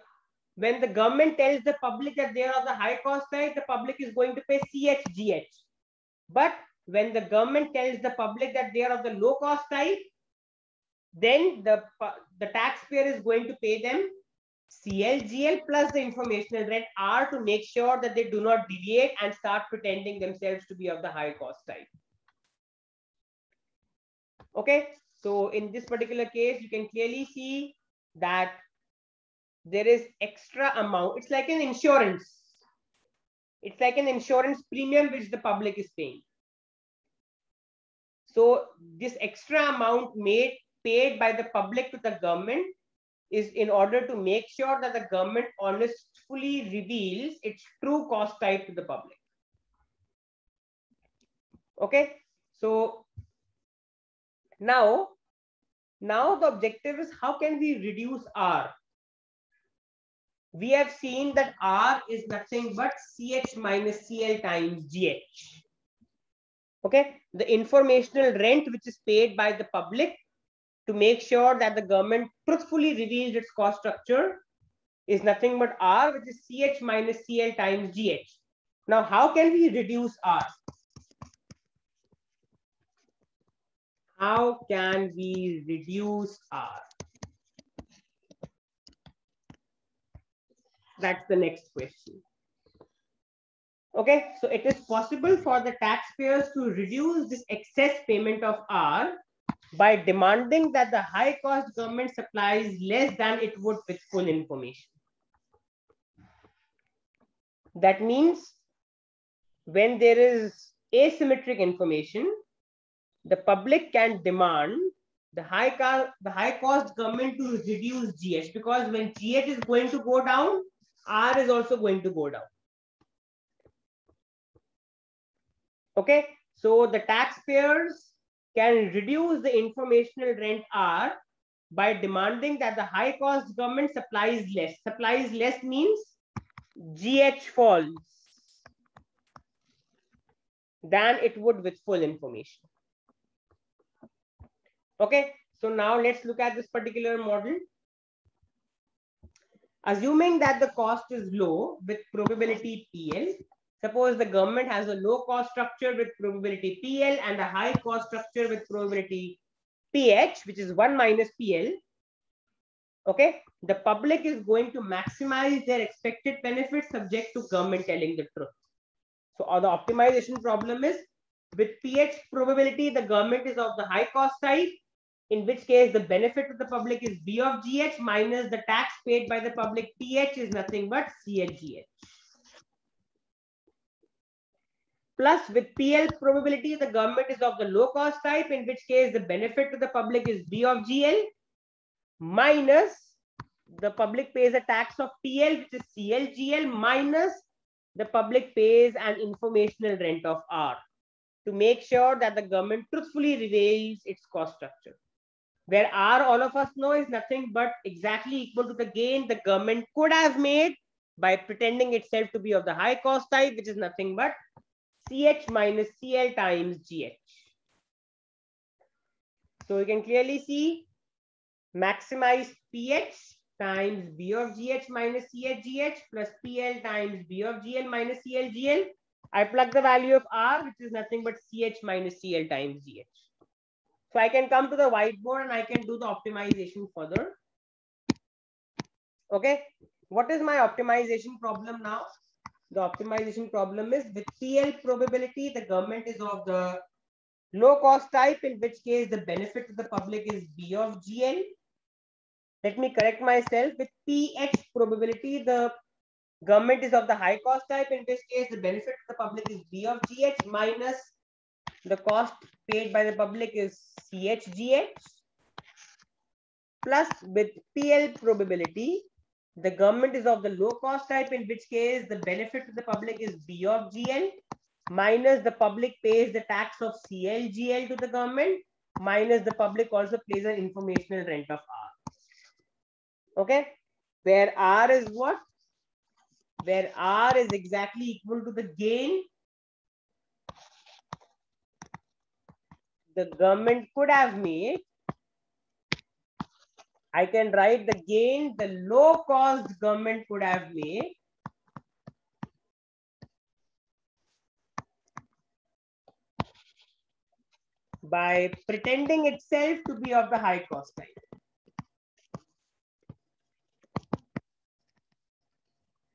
government tells the public that they are of the high cost type, the public is going to pay CHGH. But when the government tells the public that they are of the low cost type, then the taxpayer is going to pay them CLGL plus the informational rent R to make sure that they do not deviate and start pretending themselves to be of the high cost type. Okay, so in this particular case, you can clearly see that there is extra amount. It's like an insurance. It's like an insurance premium which the public is paying. So this extra amount paid by the public to the government is in order to make sure that the government honestly reveals its true cost type to the public. Okay, so now the objective is, how can we reduce R? We have seen that R is nothing but CH minus CL times GH. Okay, the informational rent which is paid by the public to make sure that the government truthfully reveals its cost structure is nothing but R, which is CH minus CL times GH. Now, how can we reduce R? How can we reduce R? That's the next question. Okay, so it is possible for the taxpayers to reduce this excess payment of R by demanding that the high cost government supplies less than it would with full information. That means when there is asymmetric information, the public can demand the high cost government to reduce GH, because when GH is going to go down, R is also going to go down. Okay, so the taxpayers can reduce the informational rent R by demanding that the high cost government supplies less. Supplies less means GH falls than it would with full information. Okay, so now let's look at this particular model. Assuming that the cost is low with probability PL, suppose the government has a low cost structure with probability PL and a high cost structure with probability PH, which is 1 minus PL. Okay, the public is going to maximize their expected benefits subject to government telling the truth. So the optimization problem is, with PH probability, the government is of the high cost type, in which case the benefit to the public is B of GH minus the tax paid by the public PH is nothing but CLGH. Plus with PL probability, the government is of the low cost type, in which case the benefit to the public is B of GL minus the public pays a tax of PL, which is CLGL, minus the public pays an informational rent of R to make sure that the government truthfully reveals its cost structure. Where R, all of us know, is nothing but exactly equal to the gain the government could have made by pretending itself to be of the high cost type, which is nothing but CH minus CL times GH. So you can clearly see maximize PH times B of GH minus CHGH plus PL times B of GL minus CLGL. I plug the value of R, which is nothing but CH minus CL times GH. So I can come to the whiteboard and I can do the optimization further. Okay, what is my optimization problem now? The optimization problem is, with PL probability, the government is of the Low cost type, in which case the benefit to the public is B of GL. Let me correct myself. With PH probability, the government is of the high cost type, in which case the benefit to the public is B of GH minus the cost paid by the public is CHGH, plus with PL probability, the government is of the low cost type, in which case the benefit to the public is B of GL minus the public pays the tax of CLGL to the government minus the public also pays an informational rent of R. Okay, where R is what? Where R is exactly equal to the gain the government could have made. I can write the gain the low cost government could have made by pretending itself to be of the high cost type.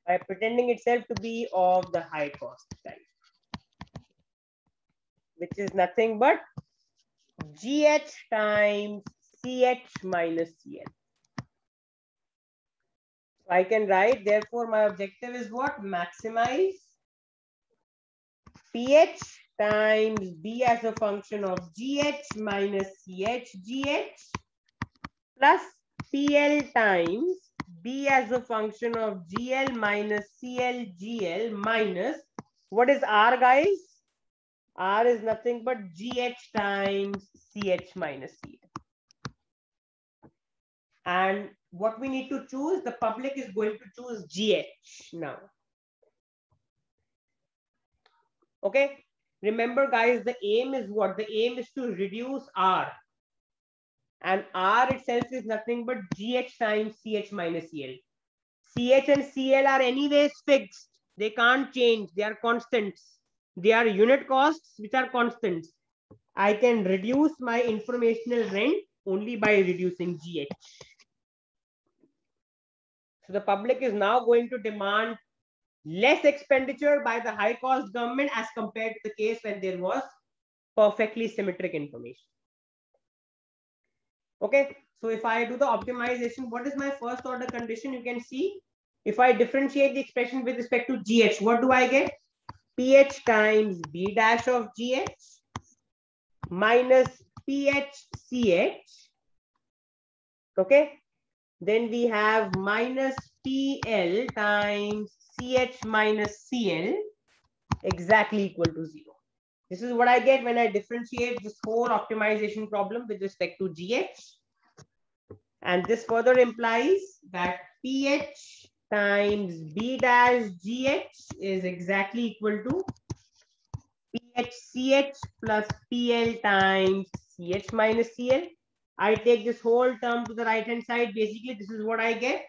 By pretending itself to be of the high cost type, which is nothing but GH times CH minus CL. So I can write, therefore, my objective is what? Maximize PH times B as a function of GH minus CHGH plus PL times B as a function of GL minus CLGL minus, what is R, guys? R is nothing but GH times CH minus CL. And what we need to choose, the public is going to choose GH now. Okay. Remember, guys, the aim is what? The aim is to reduce R. And R itself is nothing but GH times CH minus CL. CH and CL are anyways fixed. They can't change. They are constants. They are unit costs, which are constants. I can reduce my informational rent only by reducing GH. So the public is now going to demand less expenditure by the high cost government as compared to the case when there was perfectly symmetric information. Okay, so if I do the optimization, what is my first order condition? You can see if I differentiate the expression with respect to GH, what do I get? PH times B dash of GH minus PHCH. Okay, then we have minus PL times CH minus CL exactly equal to 0. This is what I get when I differentiate this whole optimization problem with respect to GH. And this further implies that PH times B dash GH is exactly equal to PHCH plus PL times CH minus CL. I take this whole term to the right hand side. Basically, this is what I get,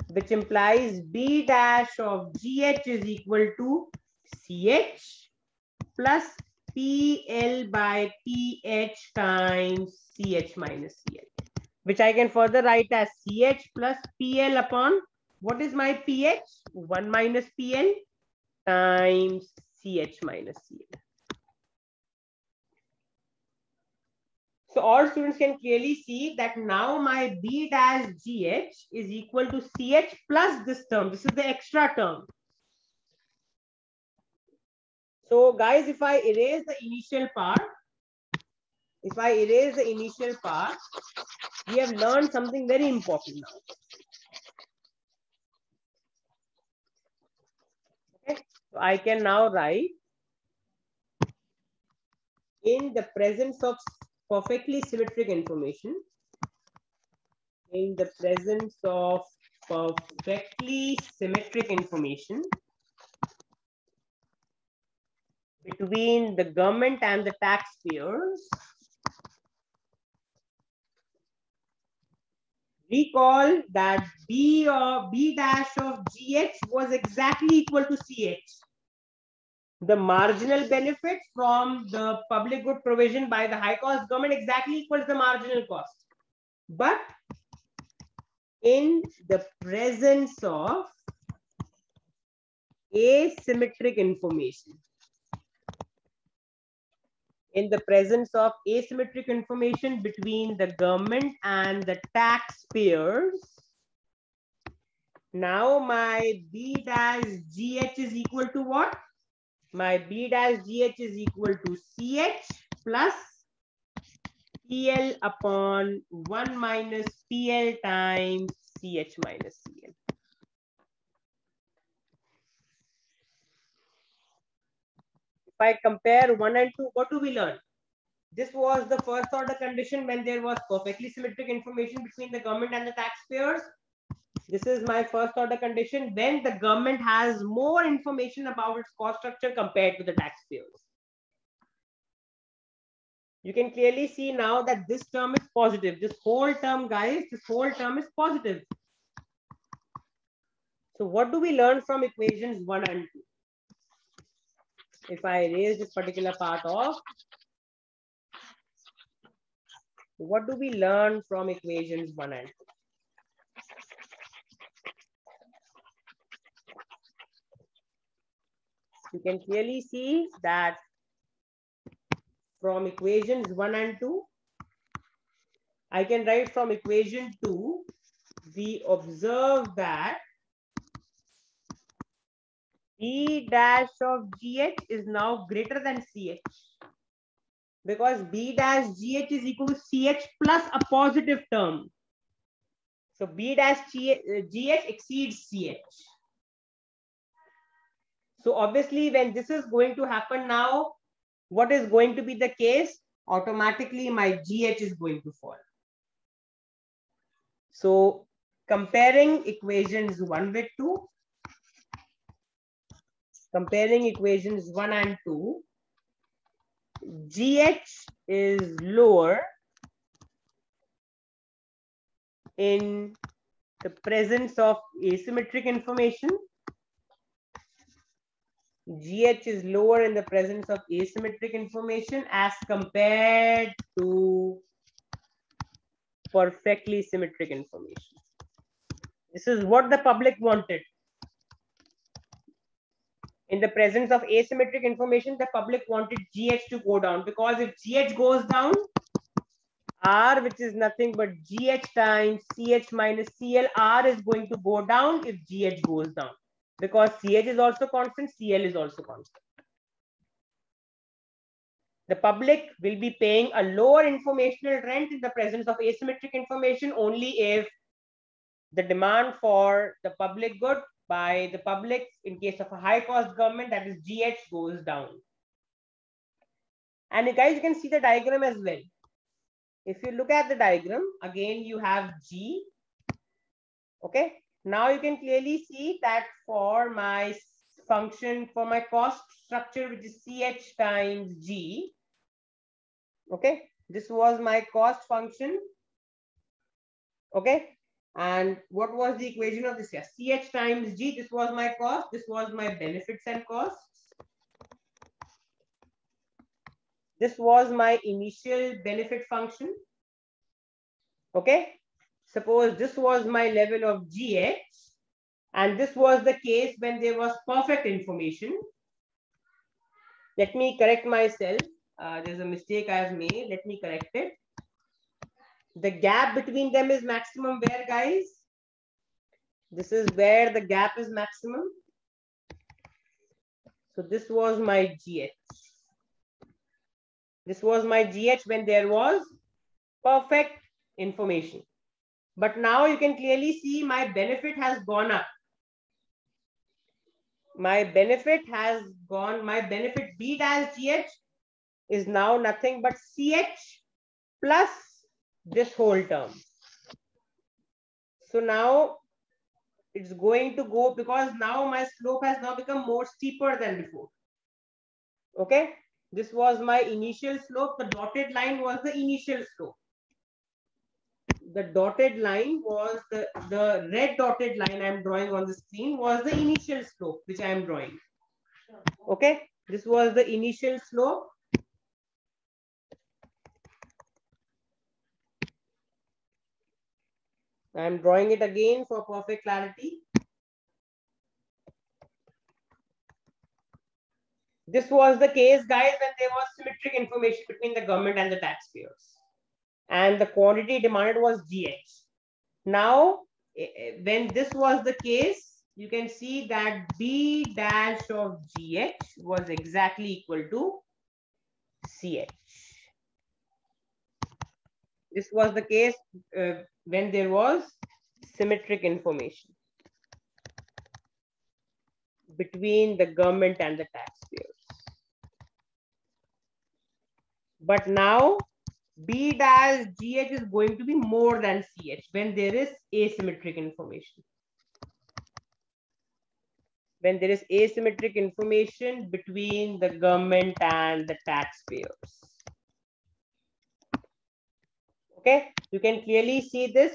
which implies B dash of GH is equal to CH plus PL by PH times CH minus CL, which I can further write as CH plus PL upon, what is my PH? 1 minus PL times CH minus CL. So all students can clearly see that now my B dash GH is equal to CH plus this term. This is the extra term. So guys, if I erase the initial part, we have learned something very important now. Okay, so I can now write, in the presence of perfectly symmetric information, between the government and the taxpayers, recall that B dash of GH was exactly equal to CH. The marginal benefit from the public good provision by the high cost government exactly equals the marginal cost. But in the presence of asymmetric information, in the presence of asymmetric information between the government and the taxpayers, now my B dash GH is equal to what? My B dash GH is equal to CH plus PL upon 1 minus PL times CH minus CL. If I compare 1 and 2, what do we learn? This was the first order condition when there was perfectly symmetric information between the government and the taxpayers. This is my first order condition when the government has more information about its cost structure compared to the taxpayers. You can clearly see now that this term is positive. This whole term, guys, this whole term is positive. So what do we learn from equations 1 and 2? If I erase this particular part off, what do we learn from equations 1 and 2? You can clearly see that from equations 1 and 2, I can write from equation 2, we observe that B dash of GH is now greater than CH, because B dash GH is equal to CH plus a positive term. So B dash GH exceeds CH. So obviously when this is going to happen now, what is going to be the case? Automatically my GH is going to fall. So comparing equations 1 with 2, comparing equations 1 and 2, GH is lower in the presence of asymmetric information. GH is lower in the presence of asymmetric information as compared to perfectly symmetric information. This is what the public wanted. In the presence of asymmetric information, the public wanted GH to go down, because if GH goes down, R, which is nothing but GH times CH minus CL, R is going to go down if GH goes down, because CH is also constant, CL is also constant. The public will be paying a lower informational rent in the presence of asymmetric information only if the demand for the public good by the public in case of a high cost government, that is GH, goes down. And you guys can see the diagram as well. If you look at the diagram, again, you have G. Okay. Now you can clearly see that for my function, for my cost structure, which is CH times G. Okay. This was my cost function. Okay. And what was the equation of this here? CH times G. This was my cost. This was my benefits and costs. This was my initial benefit function. Okay. Suppose this was my level of GH, and this was the case when there was perfect information. Let me correct myself. There's a mistake I have made. Let me correct it. The gap between them is maximum where, guys? This is where the gap is maximum. So this was my GH. This was my GH when there was perfect information. But now you can clearly see my benefit has gone up. My benefit has gone, my benefit B dash GH is now nothing but CH plus this whole term. So now it's going to go, because now my slope has now become more steeper than before. Okay. This was my initial slope. The dotted line was the initial slope. The dotted line was the red dotted line I'm drawing on the screen was the initial slope, which I am drawing. Okay. This was the initial slope. I'm drawing it again for perfect clarity. This was the case, guys, when there was symmetric information between the government and the taxpayers. And the quantity demanded was GH. Now, when this was the case, you can see that B dash of GH was exactly equal to CH. This was the case when there was symmetric information between the government and the taxpayers. But now B dash GH is going to be more than CH when there is asymmetric information. When there is asymmetric information between the government and the taxpayers. Okay, you can clearly see this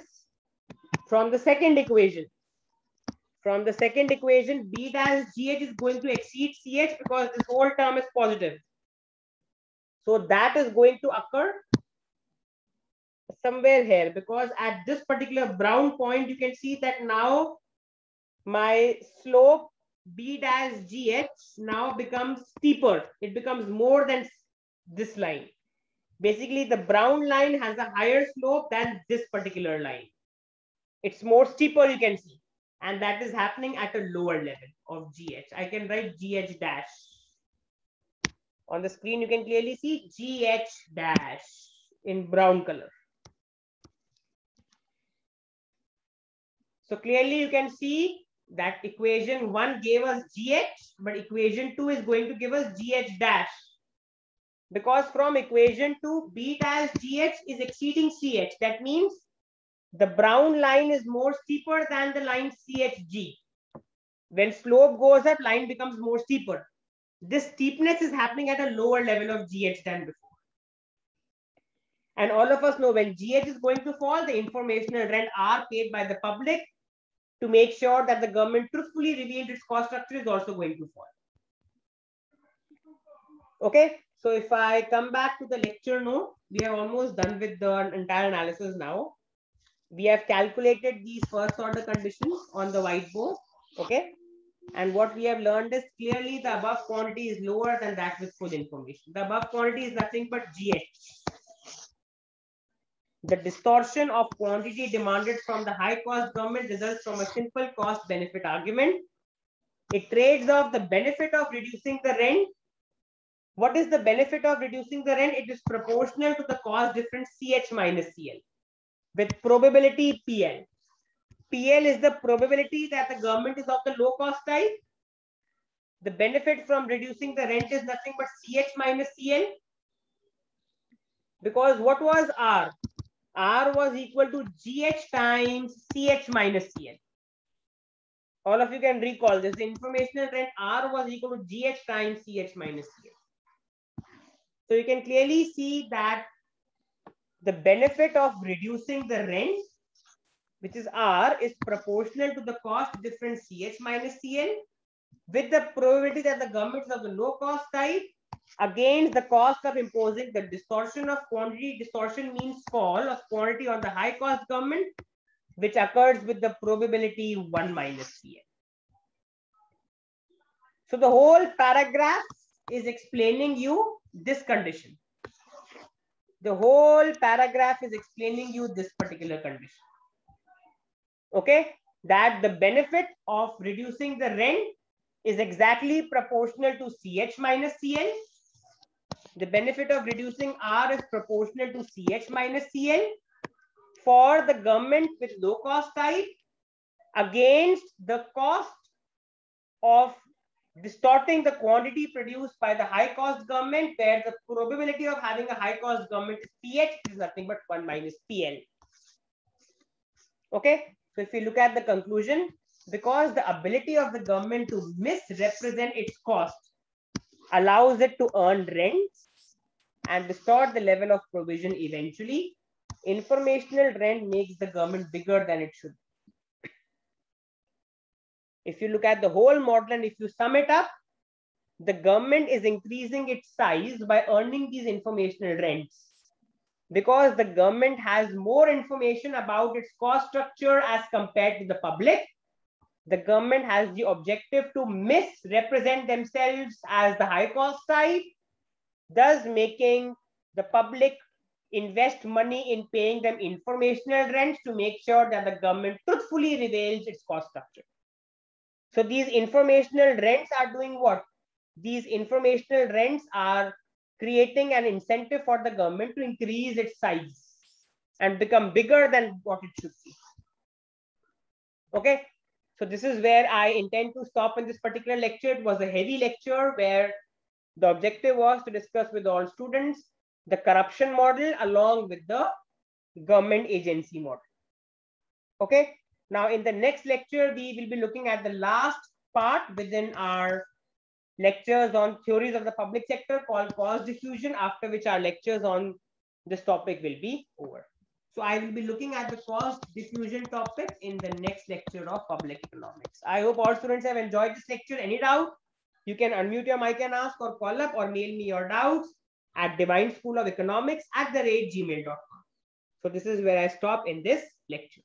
from the second equation. From the second equation, B dash GH is going to exceed CH because this whole term is positive. So that is going to occur somewhere here, because at this particular brown point, you can see that now my slope B dash GH now becomes steeper. It becomes more than this line. Basically, the brown line has a higher slope than this particular line. It's more steeper, you can see. And that is happening at a lower level of GH. I can write GH dash. On the screen, you can clearly see GH dash in brown color. So clearly you can see that equation 1 gave us GH, but equation 2 is going to give us GH dash. Because from equation 2, B dash GH is exceeding CH. That means the brown line is more steeper than the line CHG. When slope goes up, line becomes more steeper. This steepness is happening at a lower level of GH than before. And all of us know when GH is going to fall, the informational rent are paid by the public to make sure that the government truthfully revealed its cost structure is also going to fall. Okay, so if I come back to the lecture note, we are almost done with the entire analysis now. We have calculated these first order conditions on the whiteboard. Okay, and what we have learned is clearly the above quantity is lower than that with full information. The above quantity is nothing but GH. The distortion of quantity demanded from the high cost government results from a simple cost benefit argument. It trades off the benefit of reducing the rent. What is the benefit of reducing the rent? It is proportional to the cost difference CH minus CL with probability PL. PL is the probability that the government is of the low cost type. The benefit from reducing the rent is nothing but CH minus CL. Because what was R? R was equal to GH times CH minus CL. All of you can recall this. The informational rent R was equal to GH times CH minus CL. So you can clearly see that the benefit of reducing the rent, which is R, is proportional to the cost difference CH minus CL with the probability that the government is of the low cost type against the cost of imposing the distortion of quantity. Distortion means fall of quantity on the high cost government, which occurs with the probability 1 minus CL. So the whole paragraph is explaining you this condition. The whole paragraph is explaining you this particular condition. Okay, that the benefit of reducing the rent is exactly proportional to CH minus CL. The benefit of reducing R is proportional to CH minus CL for the government with low cost type against the cost of distorting the quantity produced by the high cost government, where the probability of having a high cost government is PH is nothing but 1 minus PL. Okay, so if you look at the conclusion, because the ability of the government to misrepresent its cost allows it to earn rents and distort the level of provision eventually, informational rent makes the government bigger than it should be. If you look at the whole model and if you sum it up, the government is increasing its size by earning these informational rents because the government has more information about its cost structure as compared to the public. the government has the objective to misrepresent themselves as the high cost type, thus making the public invest money in paying them informational rents to make sure that the government truthfully reveals its cost structure. So these informational rents are doing what? These informational rents are creating an incentive for the government to increase its size and become bigger than what it should be. Okay, so this is where I intend to stop in this particular lecture. It was a heavy lecture where the objective was to discuss with all students the corruption model along with the government agency model. Okay, now in the next lecture, we will be looking at the last part within our lectures on theories of the public sector called cost diffusion, after which our lectures on this topic will be over. So I will be looking at the cost diffusion topic in the next lecture of public economics. I hope all students have enjoyed this lecture. Any doubt? You can unmute your mic and ask, or call up or mail me your doubts at divineschoolofeconomics@gmail.com. So this is where I stop in this lecture.